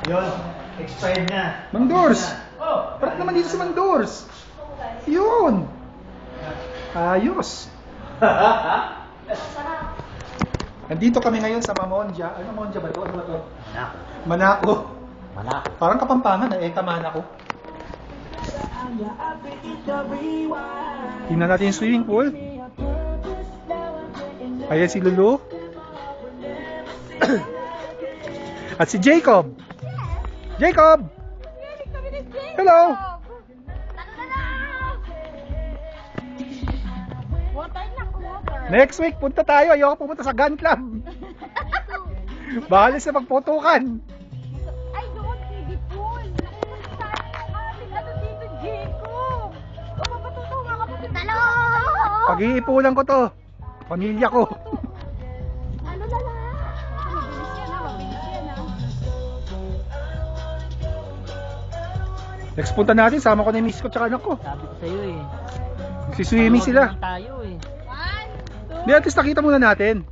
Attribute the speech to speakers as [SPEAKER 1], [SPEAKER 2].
[SPEAKER 1] Yun, expired na.
[SPEAKER 2] Mang Dors!
[SPEAKER 1] Oh!
[SPEAKER 2] Parang naman dito si Mang Dors! Yun! Ayos! Nandito kami ngayon sa Mamonja. Ano Mamonja ba ito? Ano ba ito? Manako.
[SPEAKER 1] Manako.
[SPEAKER 2] Parang Kapampangan na Manako. Tingnan natin yung swimming pool. Ayan si Lulu. At si Jacob. Jacob! Hello! Next week, punta tayo. Ayoko pumunta sa gun club. Bahalis na magputukan.
[SPEAKER 3] Ay, doon, kiddie pool. Nakupunta tayo ng aming ano dito, Jacob. O, mapatutungan ka po. Talo!
[SPEAKER 2] Pag-iipunan ko to. Pamilya ko.
[SPEAKER 3] Ano na lang? Mabilis yan ha, mabilis yan ha.
[SPEAKER 2] Next punta natin, sama ko na yung miss ko tsaka anak ko.
[SPEAKER 4] Sabi ko sa'yo eh.
[SPEAKER 2] Si swimming sila.
[SPEAKER 4] Tayo eh.
[SPEAKER 2] Di, at least nakita muna natin.